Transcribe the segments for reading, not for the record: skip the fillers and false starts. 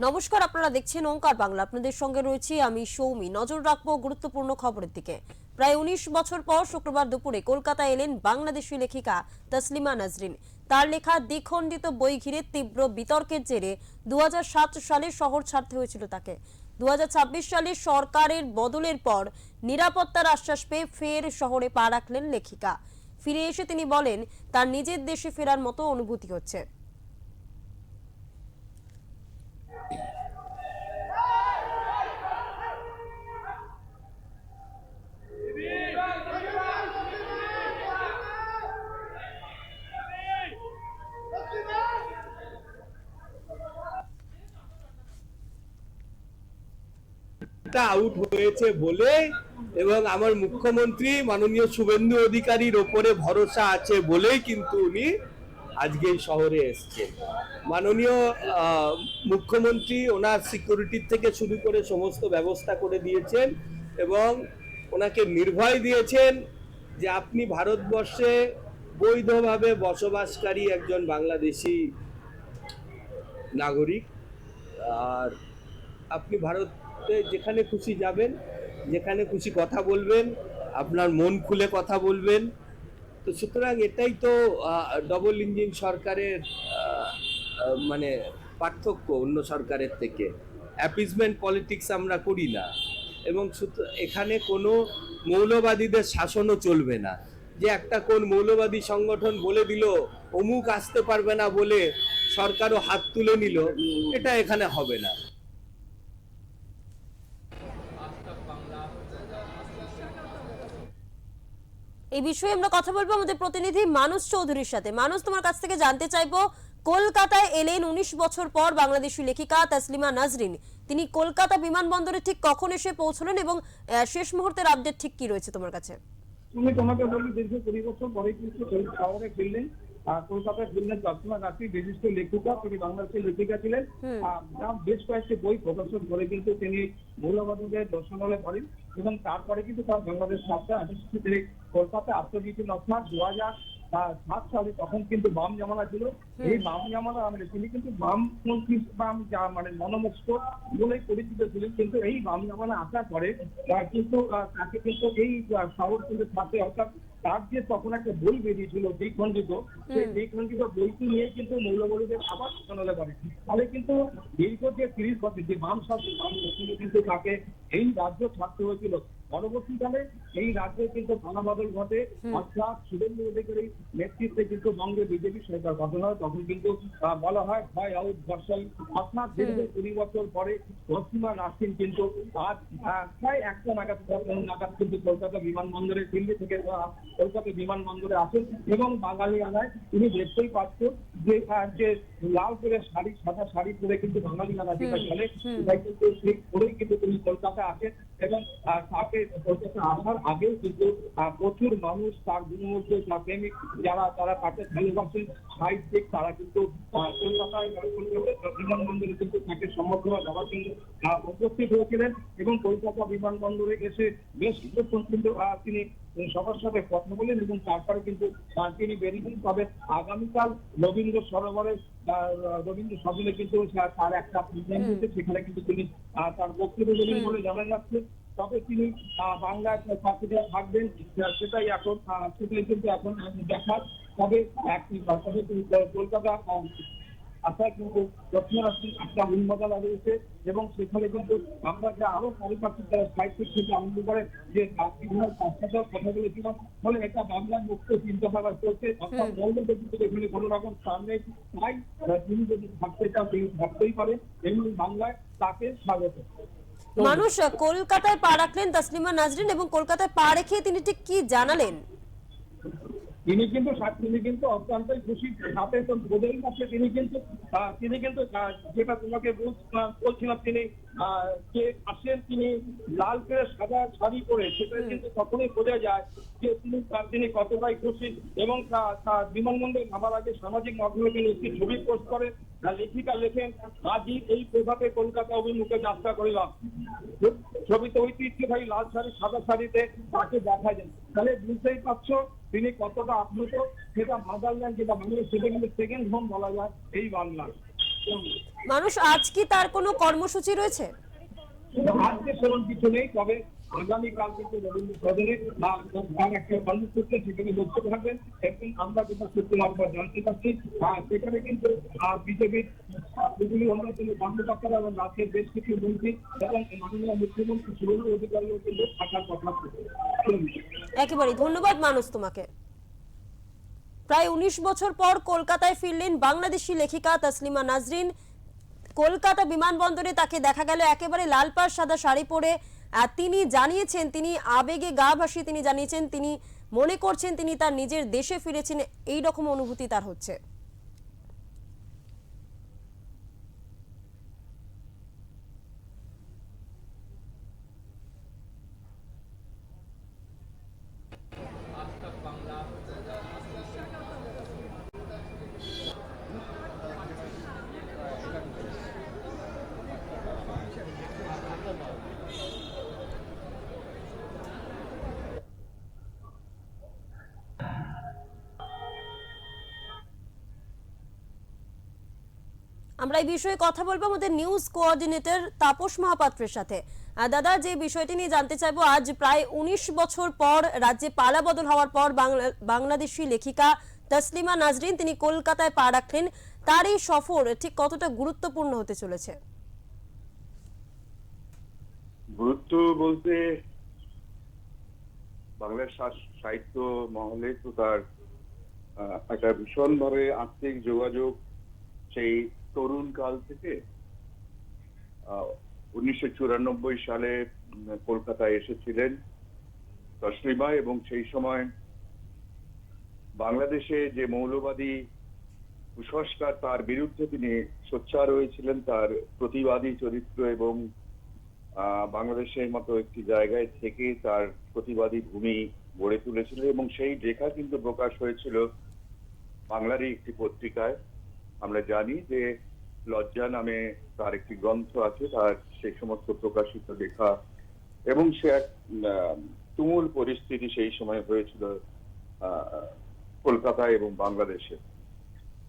নমস্কার, আপনারা দেখছেন ওঙ্কার বাংলা। আপনাদের সঙ্গে রয়েছি আমি সৌমি। নজর রাখবো গুরুত্বপূর্ণ খবরের দিকে। প্রায় ১৯ বছর পর শুক্রবার দুপুরে কলকাতা এলেন বাংলাদেশি লেখিকা তসলিমা নাজরিন। তার লেখা দ্বিখণ্ডিত বই ঘিরে তীব্র বিতর্কের জেরে ২০০৭ সালে শহর ছাড়তে হয়েছিল তাকে। ২০২৬ সালে সরকারের বদলের পর নিরাপত্তার আশ্বাস পেয়ে ফের শহরে পা রাখলেন লেখিকা। ফিরে এসে তিনি বলেন, তার নিজের দেশে ফেরার মতো অনুভূতি হচ্ছে। আউট হয়েছে বলে এবং আমার মুখ্যমন্ত্রী মাননীয় শুভেন্দু অধিকারীর ওপরে ভরসা আছে বলেই কিন্তু উনি আজকে এই শহরে এসেছেন। মাননীয় মুখ্যমন্ত্রী ওনার সিকিউরিটির থেকে শুরু করে সমস্ত ব্যবস্থা করে দিয়েছেন এবং ওনাকে নির্ভয় দিয়েছেন যে আপনি ভারতবর্ষে বৈধভাবে বসবাসকারী একজন বাংলাদেশি নাগরিক, আর আপনি ভারতে যেখানে খুশি যাবেন, যেখানে খুশি কথা বলবেন, আপনার মন খুলে কথা বলবেন। তো সুতরাং এটাই তো ডবল ইঞ্জিন সরকারের মানে পার্থক্য অন্য সরকারের থেকে। অ্যাপিজমেন্ট পলিটিক্স আমরা করি না এবং এখানে কোনো মৌলবাদীদের শাসনও চলবে না। যে একটা কোন মৌলবাদী সংগঠন বলে দিল অমুক আসতে পারবে না বলে সরকারও হাত তুলে নিল, এটা এখানে হবে না। এই বিষয়ে আমরা কথা বলবো আমাদের প্রতিনিধি মানুষ চৌধুরীর সাথে। মানুষ, তোমার কাছ থেকে জানতে চাইবো, কলকাতায় এলেন ১৯ বছর পর বাংলাদেশি লেখিকা তসলিমা নাজরিন। তিনি কলকাতা বিমানবন্দরে ঠিক কখন এসে পৌঁছলেন এবং শেষ মুহূর্তের আপডেট ঠিক কি রয়েছে তোমার কাছে? তোমাকে বলি, দীর্ঘ ২০ বছর পরে কিন্তু শহরে ফিরলেন, কলকাতায় ফিরলেন তসলিমা নাজরিন, বিশিষ্ট লেখিকা। তিনি বাংলাদেশের লেখিকা ছিলেন। বেশ কয়েকটি বই প্রকাশন করে কিন্তু তিনি মৌলবাদীদের দর্শনালয় করেন এবং তারপরে কিন্তু তার বাংলাদেশ যাত্রা তিনি কলকাতায় আত্মজীবী অর্থাৎ ২০০৭ সালে তখন কিন্তু বাম জামানা ছিল। এই বাম জামানা আমলে তিনি কিন্তু বামপন্থী মানে মনোমুক্ত বলেই পরিচিত ছিলেন। কিন্তু এই বাম জামানা আসার পরে কিন্তু তাকে কিন্তু এই শহর কিন্তু ছাড়তে, অর্থাৎ তার যে তখন একটা বই বেরিয়েছিল দ্বিখণ্ডিত, সেই দ্বিখণ্ডিত বইটি নিয়ে কিন্তু মৌলবাদীদের আবার দর্শনালয় করে। ফলে কিন্তু দীর্ঘ যে ৩০ বছর যে বাম শাসন, কিন্তু তাকে এই রাজ্য ছাড়তে হয়েছিল। পরবর্তীকালে এই রাজ্যে কিন্তু বদল ঘটে, অর্থাৎ শুভেন্দু অধিকারী নেতৃত্বে কিন্তু বঙ্গে বিজেপি সরকার গঠন হয়। তখন কিন্তু বলা হয় ভয় আউট বর্ষাই, অর্থাৎ দীর্ঘ ২০ বছর পরে তসলিমা নাজরিন কিন্তু আজ প্রায় ১টা নাগাদ কিন্তু কলকাতা বিমানবন্দরে, দিল্লি থেকে কলকাতা বিমানবন্দরে আসেন এবং বাঙালি আনায় তিনি দেখতেই পাচ্ছেন যে লাল করে শাড়ি, সাদা শাড়ি পরে কিন্তু বাঙালি আনা যেটা চলে, সেটাই কিন্তু ঠিক করেই কিন্তু তিনি কলকাতা আসেন এবং তাকে কলকাতা আসার আগেও কিন্তু প্রচুর মানুষ, তার গুণমুগ্ধ, তার প্রেমিক যারা, তারা তাকে ভালোবাসেন, সাহিত্যিক, তারা কিন্তু কলকাতায় বিমানবন্দরে কিন্তু তাকে সম্বর্ধনা দেওয়ার জন্য উপস্থিত হয়েছিলেন এবং কলকাতা বিমানবন্দরে এসে বেশ কিছুক্ষণ কিন্তু তিনি সবার সাথে কথা বলেন এবং তারপরে কিন্তু তিনি বেরিয়ে। তবে আগামীকাল রবীন্দ্র সরোবরে কিন্তু তার একটা প্রোগ্রাম হচ্ছে, সেখানে কিন্তু তিনি তার বক্তব্য দেবেন বলে জানা যাচ্ছে। তবে তিনি বাংলায় থাকবেন সেটাই কিন্তু এখন দেখার। তবে কলকাতা আসায় কিন্তু একটা উন্মাদনা রয়েছে এবং সেখানে কিন্তু আমরা যে আরো পারিপার্শ্বিক যারা সাহিত্যিক থেকে আনন্দ করে যে কথা বলেছিলাম, ফলে এটা বাংলার মুক্ত চিন্তাধারা চলছে, অর্থাৎ মৌলবাদী কিন্তু এখানে কোনো রকম স্থান নেই। তাই তিনি যদি থাকতে চান তিনি থাকতেই পারেন, এমনি বাংলায় তাকে স্বাগত। মানুষ, কলকাতায় পা রাখলেন তসলিমা নাজরিন এবং কলকাতায় পা রেখে তিনি ঠিক কি জানালেন? তিনি কিন্তু অত্যন্তই খুশি, সাথে তো বোঝাই যাচ্ছে তিনি কিন্তু যেটা তোমাকে বলছিলাম, তিনি যে আসেন তিনি লাল করে সাদা শাড়ি পরে, সেটা কিন্তু তখনই বোঝা যায় যে তিনি কতটাই খুশি। এবং বিমানবন্দরে নামার আগে সামাজিক মাধ্যমে তিনি একটি ছবি পোস্ট করে লেখিকা লেখেন, আজই এই প্রভাতে কলকাতা অভিমুখে যাত্রা করিলাম। ছবিতে ঐতিহ্যবাহী লাল শাড়ি সাদা শাড়িতে তাকে দেখা যায়। তাহলে বুঝতেই পারছো তিনি কতটা আপ্লুত। সেটা মাদারল্যান্ড, যেটা বাংলাদেশ, সেটা কিন্তু সেকেন্ড হোম বলা যায় এই বাংলা। মানুষ আজ কি তার কোনো কর্মসূচি রয়েছে? আজকে সেরকম কিছু নেই, তবে আগামীকাল কিন্তু রবীন্দ্র সদনে তার একটা কর্মসূচি সেখানে বক্তব্য থাকবেন এবং আমরা যেটা সূত্র মারফত জানতে পারছি সেখানে কিন্তু বিজেপির বিভিন্ন অন্যতম কর্মকর্তারা এবং রাজ্যের বেশ কিছু মন্ত্রী এবং মাননীয় মুখ্যমন্ত্রী শুভেন্দু অধিকারীও কিন্তু থাকার কথা। একেবারেই ধন্যবাদ মানুষ তোমাকে। প্রায় 19 বছর পর কলকাতায় ফিরলেন বাংলাদেশি লেখিকা তসলিমা নাজরিন। কলকাতা বিমানবন্দরে তাকে দেখা গেল একেবারে লাল পাড় সাদা শাড়ি পরে। তিনি জানিয়েছেন, তিনি আবেগে গা ভাসিয়ে তিনি জানিয়েছেন তিনি মনে করছেন তিনি তার নিজের দেশে ফিরেছেন, এই রকম অনুভূতি তার হচ্ছে। আমরা এই বিষয়ে কথা বলবো আমাদের নিউজ কোঅর্ডিনেটর তাপস মহাপাত্রের সাথে। দাদা, যে বিষয়টি নিয়ে জানতে চাইবো, আজ প্রায় 19 বছর পর রাজ্যে পালা বদল হওয়ার পর বাংলাদেশি লেখিকা তসলিমা নাজরিন তিনি কলকাতায় পা রাখলেন। তার এই সফর ঠিক কতটা গুরুত্বপূর্ণ হতে চলেছে? গুরুত্ব বলতে বাংলার সাহিত্য মহলে তো তার একটা ভীষণভাবে আত্মিক যোগাযোগ সেই তরুণ কাল থেকে 1994 সালে কলকাতায় এসেছিলেন তসলিমা, এবং সেই সময় বাংলাদেশে যে মৌলবাদী কুসংস্কার তার বিরুদ্ধে তিনি সোচ্চার হয়েছিলেন, তার প্রতিবাদী চরিত্র এবং বাংলাদেশের মতো একটি জায়গায় থেকে তার প্রতিবাদী ভূমি গড়ে তুলেছিল, এবং সেই লেখা কিন্তু প্রকাশ হয়েছিল বাংলারই একটি পত্রিকায়। আমরা জানি যে লজ্জা নামে তার একটি গ্রন্থ আছে, তার সেই সমস্ত প্রকাশিত লেখা, এবং সে এক তুমুল পরিস্থিতি সেই সময় হয়েছিল কলকাতায় এবং বাংলাদেশে।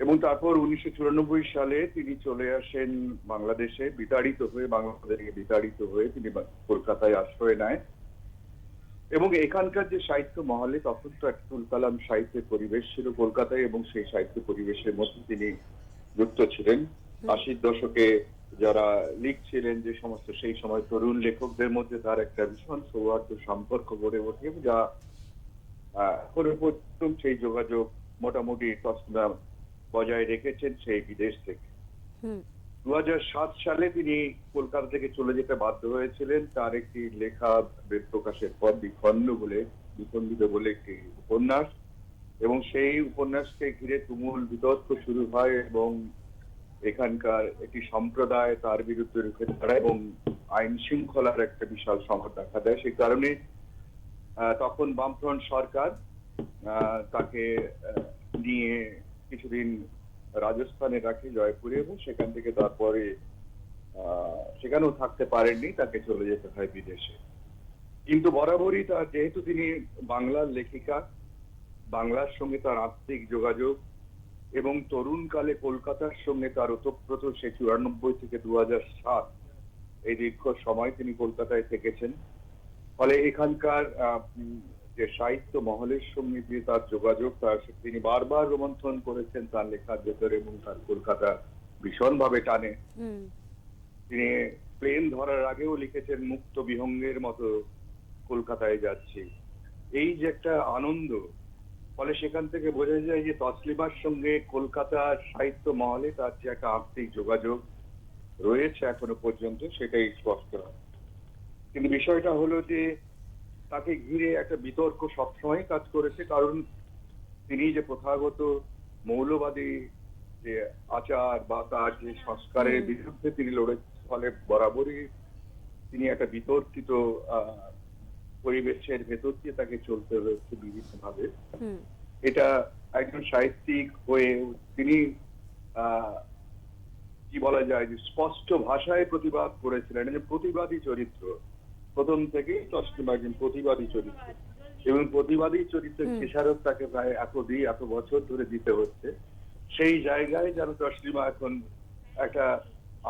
এবং তারপর 1994 সালে তিনি চলে আসেন বাংলাদেশে, বিতাড়িত হয়ে তিনি কলকাতায় আশ্রয় নেয়, এবং এখানকার যে সাহিত্য মহলে তখন তো আব্দুল কালাম সাহিত্যের পরিবেশ ছিল কলকাতায়, এবং সেই সাহিত্য পরিবেশের মধ্যে তিনি যুক্ত ছিলেন। 80 দশকে যারা লিখছিলেন যে সমস্ত সেই সময় তরুণ লেখকদের মধ্যে তার একটা ভীষণ সৌহার্দ্য সম্পর্ক গড়ে ওঠে, যা প্রথম সেই যোগাযোগ মোটামুটি তসলিমা বজায় রেখেছেন সেই বিদেশ থেকে। 2007 সালে তিনি কলকাতা থেকে চলে যেতে বাধ্য হয়েছিলেন। তার একটি লেখা প্রকাশের পর বিখণ্ডিত বলে একটি উপন্যাস, এবং সেই উপন্যাসকে ঘিরে তুমুল বিতর্ক শুরু হয়, এবং এখানকার একটি সম্প্রদায় তার বিরুদ্ধে রুখে দাঁড়ায় এবং আইন শৃঙ্খলার একটা বিশাল সংকট দেখা দেয়। সেই কারণে তখন বামফ্রন্ট সরকার তাকে নিয়ে কিছুদিন রাজস্থানে রাখে, জয়পুরে, এবং সেখান থেকে তারপরে সেখানেও থাকতে পারেননি, তাকে চলে যেতে হয় বিদেশে। কিন্তু বরাবরই তার, যেহেতু তিনি বাংলার লেখিকা, বাংলার সঙ্গে তার আত্মিক যোগাযোগ এবং তরুণকালে কলকাতার সঙ্গে তার ওতপ্রোত, সে 94 থেকে 2007 এই দীর্ঘ সময় তিনি কলকাতায় থেকেছেন। ফলে এখানকার যে সাহিত্য মহলের সঙ্গে যে তার যোগাযোগ, তার তিনি বারবার রোমন্থন করেছেন তার লেখার ভেতরে, এবং তার কলকাতা ভীষণভাবে টানে। তিনি প্লেন ধরার আগেও লিখেছেন মুক্ত বিহঙ্গের মতো কলকাতায় যাচ্ছি, এই যে একটা আনন্দ। ফলে সেখান থেকে বোঝা যায় যে তসলিমার সঙ্গে কলকাতার সাহিত্য মহলে তার যে একটা আত্মিক যোগাযোগ রয়েছে এখনো পর্যন্ত, সেটাই স্পষ্ট হয়। কিন্তু বিষয়টা হলো যে তাকে ঘিরে একটা বিতর্ক সবসময় কাজ করেছে, কারণ তিনি যে প্রথাগত মৌলবাদী যে আচার বা তার যে সংস্কারের বিরুদ্ধে তিনি লড়েছেন, ফলে বরাবরই তিনি একটা বিতর্কিত পরিবেশের ভেতর দিয়ে তাকে চলতে হয়েছে বিভিন্ন ভাবে। এটা একজন সাহিত্যিক হয়ে তিনি কি বলা যায় যে স্পষ্ট ভাষায় প্রতিবাদ করেছিলেন, যে প্রতিবাদী চরিত্র প্রথম থেকেই তসলিমা একজন প্রতিবাদী চরিত্র, এবং প্রতিবাদী চরিত্রের খেসারত তাকে প্রায় এত বছর ধরে দিতে হচ্ছে। সেই জায়গায় যেন তসলিমা এখন একটা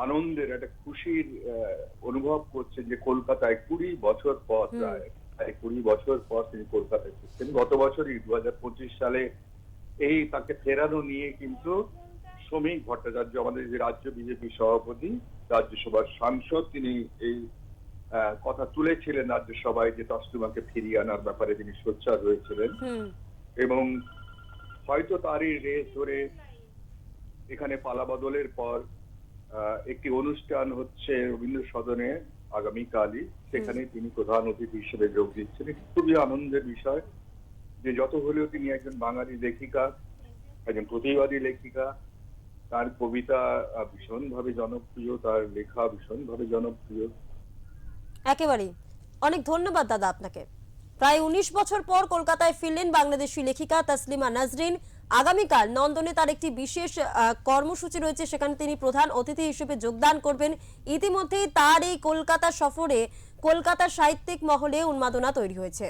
আনন্দের, একটা খুশির অনুভব করছেন যে কলকাতায় 20 বছর পর, প্রায় 20 বছর পর তিনি কলকাতায় এসেছেন। গত বছরই 2025 সালে এই তাকে ফেরানো নিয়ে কিন্তু শ্রমিক ভট্টাচার্য, আমাদের যে রাজ্য বিজেপি সভাপতি, রাজ্যসভার সাংসদ, তিনি এই কথা তুলেছিলেন রাজ্যসভায় যে তসলিমাকে ফিরিয়ে আনার ব্যাপারে তিনি সোচ্চার হয়েছিলেন। এবং হয়তো তারই রেস ধরে এখানে পালাবদলের পর একটি অনুষ্ঠান হচ্ছে রবীন্দ্র সদনে আগামীকালই, সেখানে তিনি প্রধান অতিথি হিসেবে যোগ দিচ্ছেন। এটি খুবই আনন্দের বিষয় যে যত হলেও তিনি একজন বাঙালি লেখিকা, একজন প্রতিবাদী লেখিকা। তার কবিতা ভীষণভাবে জনপ্রিয়, তার লেখা ভীষণভাবে জনপ্রিয়। একেবারেই। অনেক ধন্যবাদ দাদা আপনাকে। প্রায় 19 বছর পর কলকাতায় ফিরলেন বাংলাদেশি লেখিকা তসলিমা নাজরিন। আগামীকাল নন্দনে তার একটি বিশেষ কর্মসূচি রয়েছে, সেখানে তিনি প্রধান অতিথি হিসেবে যোগদান করবেন। ইতিমধ্যেই তার এই কলকাতা সফরে কলকাতা সাহিত্যিক মহলে উন্মাদনা তৈরি হয়েছে।